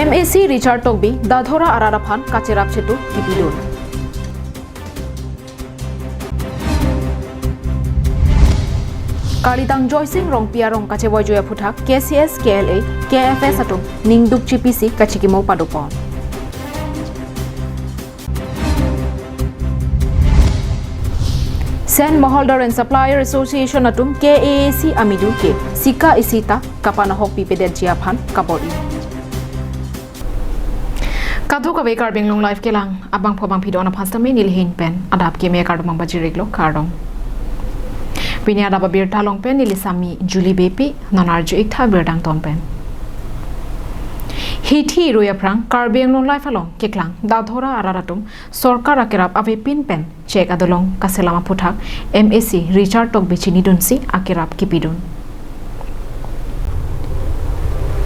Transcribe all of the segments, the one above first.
MAC Richard Togbi Dadhora Araraphan Kacherap Chetu Kipidun Kalitang Joycing Rong Piarong Kachevoy Joya Puthak KCS KLA KFS Atum Ningduk GPC Kachikimo Padopon Sen Maholder and Supplier Association Atum KAAC Amidu K Sika Isita Kapanahok Pipeded Jiaphan Kabodi Kadho kabe karbing long life kelang abang phobang pidona phastame nilhin pen adap ke me kardamang bajiriglo kardong Pini Adap Abirta long pen nilisami Julie Bepi nanarju ikta birdang ton pen Hithi roya prang karbing long life along keklang dadhora araratum sorkar akerap ave pin pen check adolong kaselama puthak MAC Richard Togbi chini dunsi akerap kipidun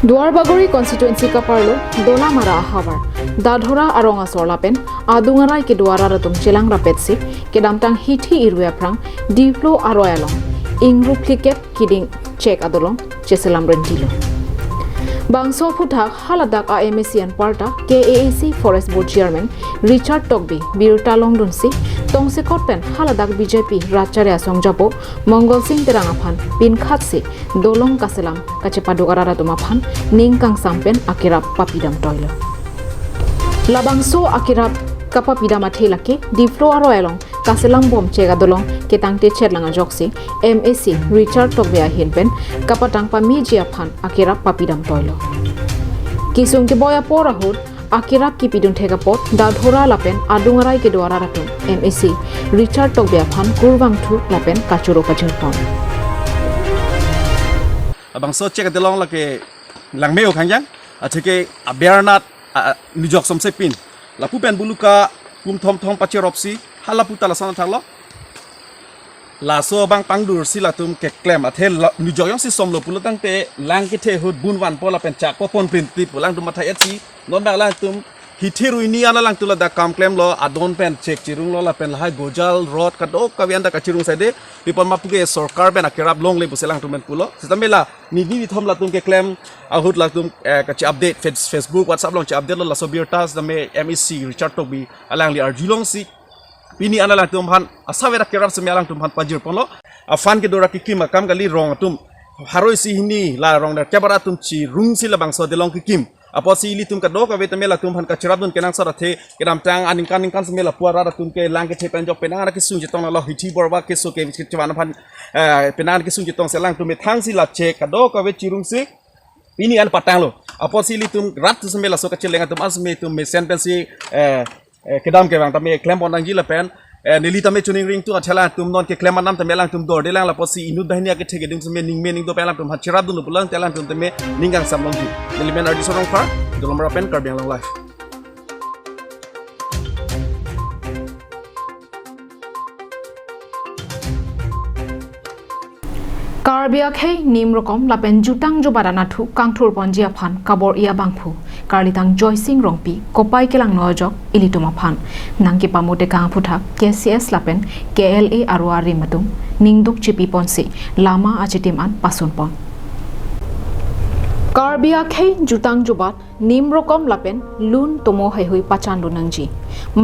Duarbagori constituency ka parlo Dona Mara Havar Dadhora Aronga Sorlapen Adungarai ke Duara Ratum Chilang Rapetsi ke Damtang Hithi Irwe Prang Diplo Aroyalong Ingru Kliket Kidding Check Adolong Cheselam Rentilo Bangso Puthak Haladak AMAC and Parta KAAC Forest Board Chairman Richard Togbi Birta Long Dunsi Tongse Kotpen Haladak BJP Racharya Songjapo Mongol Singh Terangaphan Pin Khatsi Dolong Kaselam Kachepadugara Tumaphan Ningkang Sampen Akirap Papidam Toilo Labangso Akirap Kapapidam Athelake Diplo Aroyalong Kaselang Bom Chega Dolong Ketangte Cherlanga Joksi MAC Richard Togbi Hinpen Kapatang Pamijia Phan Akirap Papidam Toilo Kisung ke Boya Porahud Akirap Kipidun Tegapot Dadhora Lapen Adungarai ke Duara Ratum MAC Richard Togbi Phan Kurwang Thu Lapen Kachuro Kachurpon Abang so check Dolong lake Langmeo Kangyang Ateke Abernat Nijok Somsepin Lapu pen buluka kum thom thom pacheropsi halaputa la sana thalo la so bang pangdur sila tum ke klem athel nijok yang si somlo pulutang te lang ke the hud bunwan pola pen chak popon pin tip pulang tum mathai etsi non ba la tum hithiru ini ana lang tula da kam klem lo adon pen check chirung lo la pen la gojal rod kadok kawianda ka chirung sade pipon mapuge sarkar ben akirap long le buselang tum pen pulo sitamela ni thom la tum ke klem ahut la tum ka chi update Facebook WhatsApp long chi update lo la so birtas da me MAC Richard Togbi alang li arjulong si Pini ana lang tum han asawera kerap semelang tum han pajir ponlo afan ke dora kikim makam kali rong tum haroi si hini la rong da kebara tum chi rung si labang so delong kikim apo si li tum ka do ka vetamela tum han ka chirap dun kenang sara the kedam tang aning kan semela puara tum ke lang ke thepen jok penang ke sung jitong la hithi borwa ke so ke chwana phan penang ke sung jitong selang tum thang si la che ka do ka ve chirung si Pini an patang lo apo si li tum rat semela so ka chelenga tum asme tum me sen pensi kedam ke bang tame klem bonang jila pen nili tame tuning ring tu athela tum non ke klem nam tame lang tum dor de lang la posi inu dahnia ke thege ding sume ning me ning do pelang tum hachira dun pulang telang tum tame ningang samlong ji nili men ardi sorong far dolomra pen karbiang long life Karbiak hei nimrokom lapen jutang jobarana thu kangthur ponjia phan kabor ia bangphu Karlitang Joycing Rongpi Kopai Kelang Nojok Ilituma Phan Nangki Pamote Kang Puthak KCS Lapen KLA Arwari Matum Ningduk Chipi Ponsi Lama Achitim An Pasunpon Karbiak hei jutang jobat nimrokom lapen lun tomo hai hui pachan lunangji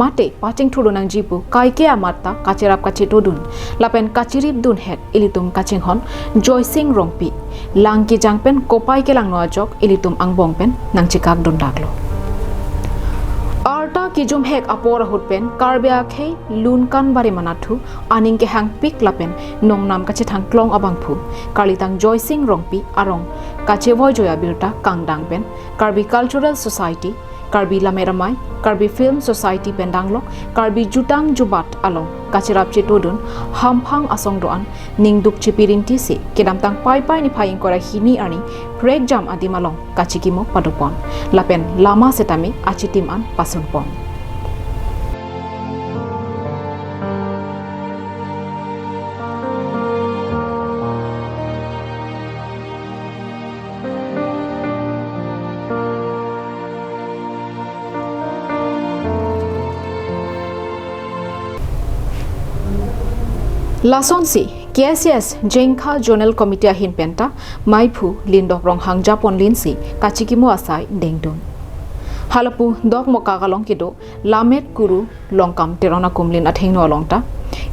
mate paching thu lunangji pu kaike amarta kacherap kachetodun lapen kachirip dun het ilitum kaching hon Joycing Rongpi langki jangpen Kopai Kelang Nojok ilitum angbongpen nangchikak dun daklo Arta kijum hek apora hutpen Karbiak hei lun kan bari manathu aning ke hang pik lapen nongnam kache thang klong abangphu Karlitang Joycing Rongpi arong Kachevoy Joya Birta Kangdang pen Karbi Cultural Society Karbi Lameramai Karbi Film Society Pendanglok Karbi Jutang Jubat along Kachirap Chetodun Hamphang Asong doan Ningduk Chipirinti si kedamtang pai ni phaying kora hini ani break jam adimalong kachikimo padopon lapen lama setami achitim an pasunpon Lasonsi KSS Jengkha Zonal Committee Hin Penta Maipu Lindok Rong Hang Japon Linsi Kachikimo Asai Dengdon halapu dok moka kalong kido lamet kuru longkam terona kumlin atheng no longta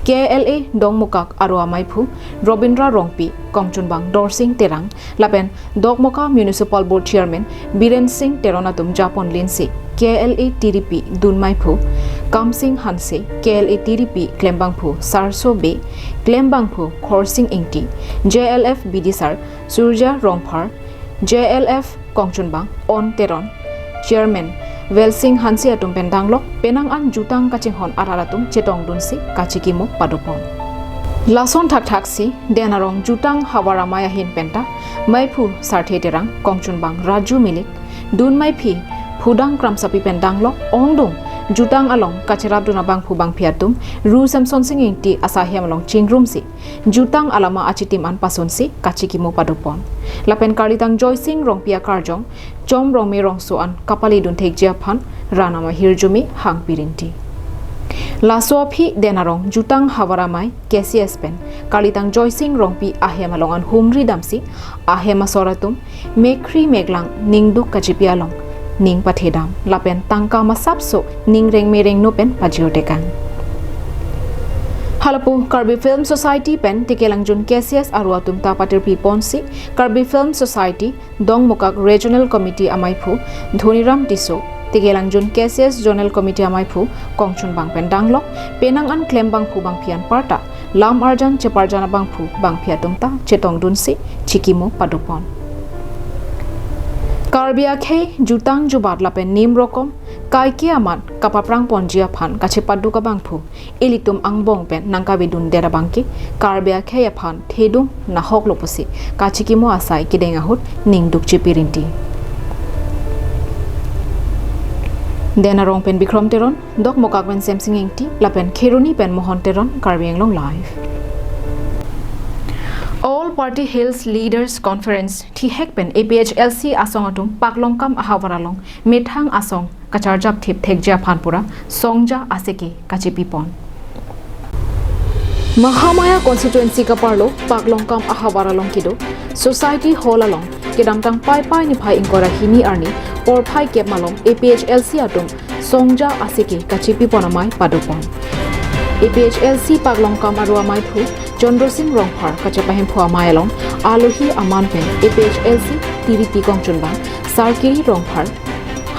KLA dong mokak aro amaipu Robindra Rongpi Kongchunbang Dorsing Terang lapen dok moka Municipal Board Chairman Biren Singh Teronatum Japon Linsi KLA TDP Dunmaipu Kamsing Hanse KLA TDP Klembangpu Sarso Be Klembangpu Khorsing Ingti JLF Bidisar Surja Rongphar JLF Kongchunbang On Teron Chairman Welsing Hansi atum pendanglok penang an jutang kachinghon araratum chetong dunsi kachikimo padopon lason thak thaksi denarong jutang hawara maya hin penta maipu sarthe terang kongchunbang raju milik dun maipi phudang kramsapi pendanglok ongdong jutang along kacharab duna bangphu bangphiatum ru samson singingti asahiam along chingrumsi jutang alama achitim an pasonsi kachikimo padopon lapen kalitang joysing rongpia karjong chom rongme rongso an kapali dun thekjia phan ranama hirjumi hang pirinti lasoaphi denarong jutang hawaramai KCS pen kalitang joysing rongpi ahem along an humri damsi ahema soratum mekri meglang ningduk kachipialong ning pathedam lapen tangka masapso ningreng mereng no pen pajiotekang halapu Karbi Film Society pen tikelangjun KCS aruatum ta patir pi ponsi Karbi Film Society dong mokak Regional Committee amaipu Dhoniram Tiso tikelangjun KCS Zonal Committee amaipu Kongchunbang pen danglok penang an klembang phu bang phian parta lam arjan cheparjana bang phu bang phiatum ta chetong dunsi chikimo padupon Karbia khe jutang jubat lapen nim rokom kaiki amat kapaprang ponjia phan kache paddu ka bangphu elitum angbong pen nangka bidun dera bangki Karbia khe ya phan thedum na hok loposi kachikimo asai kidenga hut ningduk chipirinti dena rong pen bikrom teron dok mokak pen semsing engti lapen kheruni pen mohon teron Karbiang long live All Party Hills Leaders Conference Thihek pen APHLC asongatum paklongkam ahawaralong methang asong kacharjap thip thekja phanpura songja aseke kachipipon Mahamaya constituency ka parlo paklongkam ahawaralong kido society hall along kedamtang pai pai ni phai ingkora hini arni or phai kep malong APHLC atum songja aseke kachipipon amai padupon APHLC paklongkam aru amai phu Chandra Singh Rongphar kachapahem phua mayalong alohi aman pen APHLC TDP Kongchunbang Sarkiri Rongphar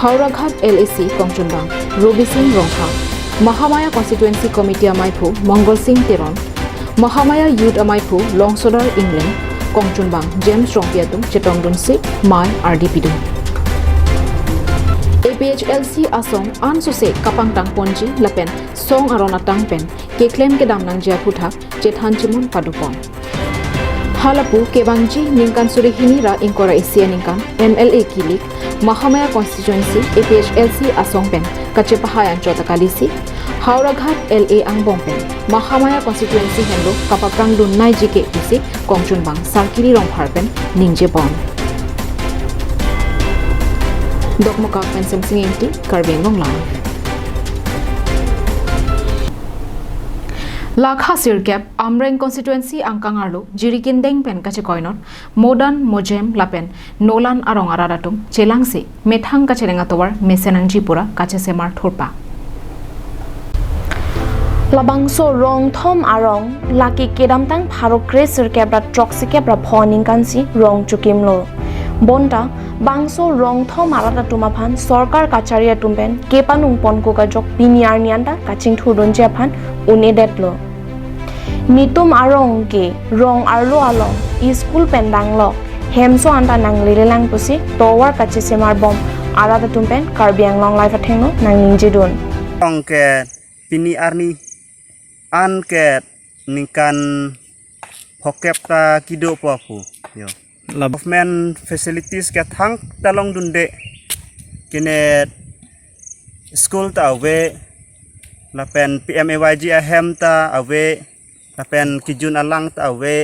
Hauraghat LAC Kongchunbang Ruby Singh Rongphar Mahamaya Constituency Committee amaipu Mongol Singh Teron Mahamaya Youth amaipu Longsodar England Kongchunbang James Rongpiatum Chetongdunsi Mai RDP APHLC asong ansose kapangtang ponji lapen song arona tangpen ke claim ke damnang jia phutha chethan chimun padupon halapu kebangji ningkan suri hinira inkora isia ningkan MLA kilik Mahamaya constituency APHLC asong pen kachepahayan chota kalisi Hauraghat LA angbong pen Mahamaya constituency henlo kapaprang dun nai jike isi Kongchunbang Sarkiri Rongphar pen ningje bon Dok mokak pen semsing engti Karbiang long live Lakha Sirgap Amreng constituency angkangarlo jirikindeng pen kache koinot modern mojem lapen nolan arong araratum chelangsi methang kacherenga towar mesenangji pura kache semar thorpa Labangso rong thom arong laki kedamtang pharokre sirkebra troxikebra phoning kansi rong chukimlo bonta bangso rong thom arata tumaphan sarkar kacharia tumpen kepanung ponko ka jok piniar nianda kaching thudon japhan unedetlo nitum arong ke rong arlo along school pendanglo hemso anta nanglilelang pusi towar kache semar bom arata tumpen Karbiang long life athengno nangngjidun rong ke pini arni an ke ningkan hokepta kido papu yo government facilities ke thang talong dunde kene school ta awe lapen PMAYG ahem ta awe lapen kijun alang ta awe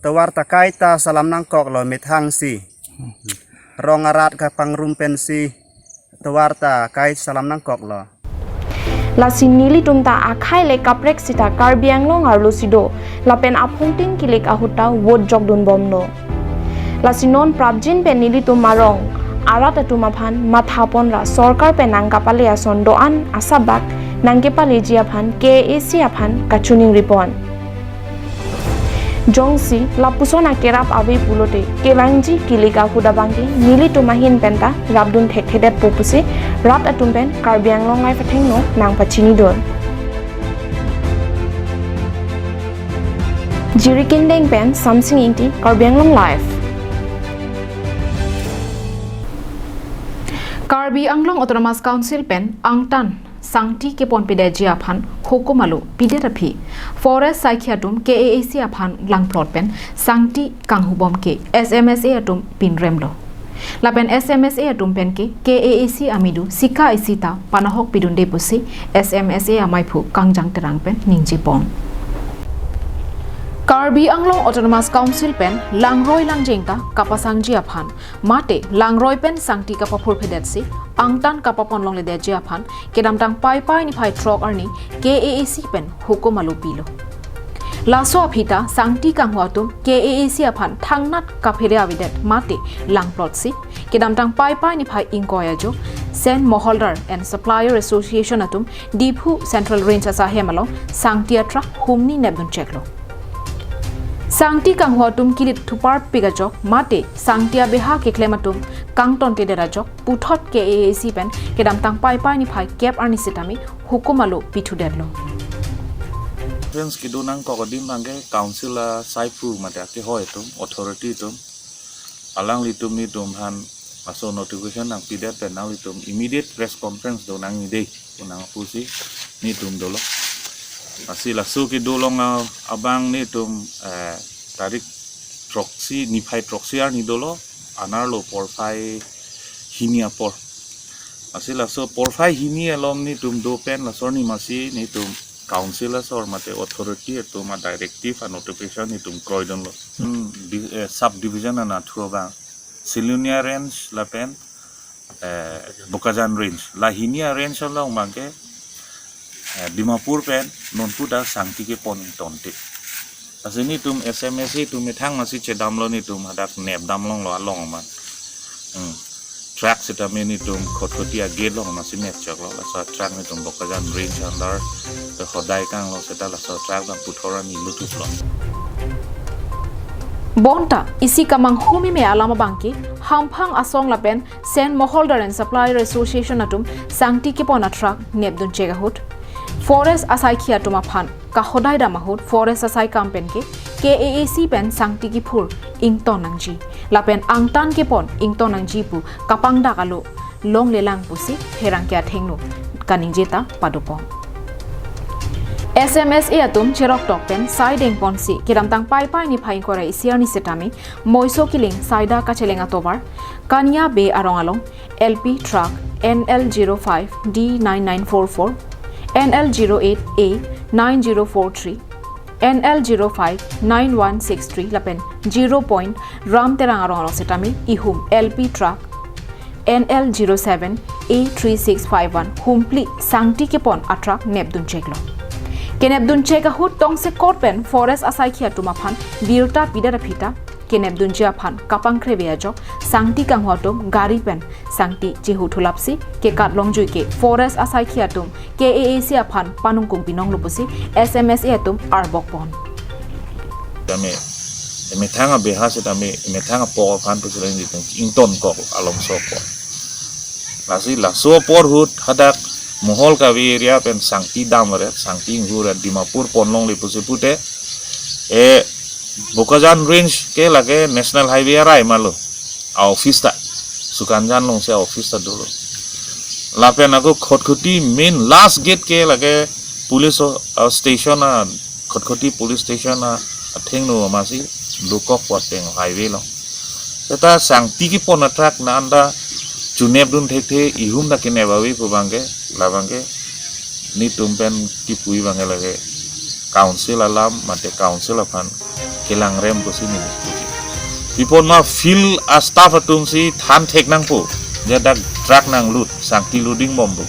towar ta kai ta salam nang kok lo methang si rong arat ka pangrum pensi towar ta kai salam nang kok lo Lasin nili tumta akhai le kaprek sita Karbiang long arlo sido lapen aphungting kilik ahuta wod jogdun bomno Lasinon prabjin pen nili tumarong arat atumaphan mathaponra sarkar pe nangkapale ason doan asabak nangkepale jiaphan KAC aphan kachuning ripon Jongsi lapusona kerap abe pulote kelangji kilika hudabangki nili tumahin penta rabdun thekthedet popusi rat atumpen karbiang longai pathengno nangpachini dor Jiriking deng pen something inti karbiang long life Karbi Anglong Autonomous Council pen angtan sangti ke pon pide jia phan hukumalu pide rapi forest saikhiatum KAC aphan langplot pen sangti kanghubom ke SMSA atum pinremlo lapen SMSA atum pen ke KAC amidu sika isita panahok pidunde pusi SMSA amaipu kangjang terang pen ningji pon Karbi Anglong Autonomous Council pen langroi langjengta kapasang jia phan mate langroi pen sangti kapapur phedetsi angtan kapapon long le de jia phan kedamtang pai pai ni phai trok arni KAC pen hukumalu pilo laso aphita sangti kangwatum KAC aphan thangnat kaphede avidet mate langplot si kedamtang pai pai ni phai inkoya jo Sen Moholder and Supplier Association atum Diphu Central Range asa hemalo sangti atra humni nebdun cheklo Sangti kanghuatum kilit thupar pigajok mate sangtia beha ke klematum kangton te derajok puthot KAC pen kedam tang pai pai ni phai cap arni sitami hukumalo pithu derlo Friends kidunang kokodim bangke council saipu mate ke hoi tum authority tum alang litum ni tum han aso notification nang pidet pen nang litum immediate press conference do nang ide unang pusi ni tum dolo Asila suki dolong abang ni tum tarik proxy ni phai proxy ar ni dolo anarlo por phai hinia por asila so por phai hinia lom ni tum do pen la sor ni masi ni tum council or mate authority to ma directive and notification ni tum kroidon lo sub division na thua ba Silunia range la pen Bukazan range la hinia range la mangke Dimapur pen non puda sangti ke pon tonte asini tum SMSA tum methang masi chedam lo ni tum hadak neb dam long lo along man track sita me ni tum khotkotia gate lo masi net chak lo sa track ni tum Bokazan range andar te khodai kang lo seta la sa track dam puthora ni lutus lo Bonta isi kamang humi me alama bangki hamphang asong lapen Sen Moholder and Supplier Association atum sangti ke pon atrak nebdun chegahut Forest asai khia tuma phan ka hodai da mahut forest asai campaign ke KAC pen sangti ki phur ington nangji lapen angtan ke pon ington nangji pu kapang da kalo long lelang pusi herang kya thengno kaningjeta padopom SMSA atum cherok tok pen siding ponsi kiramtang pai pai ni phai kora isiani setami moiso kiling saida ka chelenga tobar kania be arong LP truck NL05 D9944 NL08A 9043 NL05 9163 lapen 0 point ram terang arong setami ihum LP truck NL07 A3651 humpli sangti kepon atrak nebdun cheklo kenebdun cheka hut tong se korpen forest asai khia tuma phan birta pidara phita kenebdun jia phan kapang khrebe jo sangti kanghotom gari pen sangti jehu thulapsi ke katlong jui ke forest asai khia tum KAC aphan panung kum pinong lupusi SMSA tum arbok pon tame methanga beha se tame methanga po phan pusilen ni ington ko along so ko lasi la so por hut hadak mohol ka area pen sangti damare sangti ngura Dimapur ponlong lipusi pute Bukazan range ke lage national highway arai malo office ta sukanjan long se office ta dolo lapen aku khotkhoti main last gate ke lage police station khotkhoti police station athengno masi lokok poteng highway lo eta sangti ki pon atrak na anda juneb dun thekte ihum na kine bawi pubange labangge ni tumpen ki pui bange lage council alam mate council apan kelang rem ko sini pipon ma feel a staff atum si than thek nang pu jadak truck nang lut sangti loading bom bu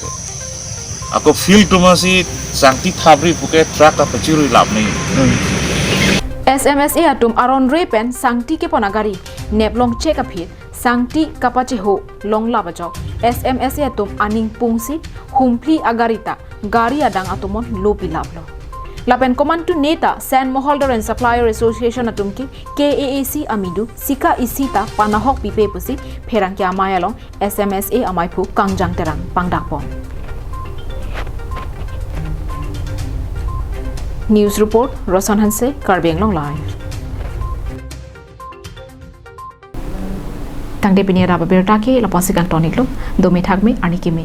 ako feel tuma si sangti thabri puke truck ta pachiri lab nei SMSA atum aron repen sangti ke ponagari neblong check up hit sangti kapache ho longla bajok SMS e atum aning pungsi humpli agarita gari adang atumon lopi lablo lapen command to neta sand moholder and supplier association atumki KAAC amidu sika isita panahok pipe pusi pherang kya mayalong SMS e amai phu kangjang terang pangdakpon News report Rosan Hanse Karbeng Long Live Tangde Adap Abirta ke lapasikan tonik lo domi thakme ani kimi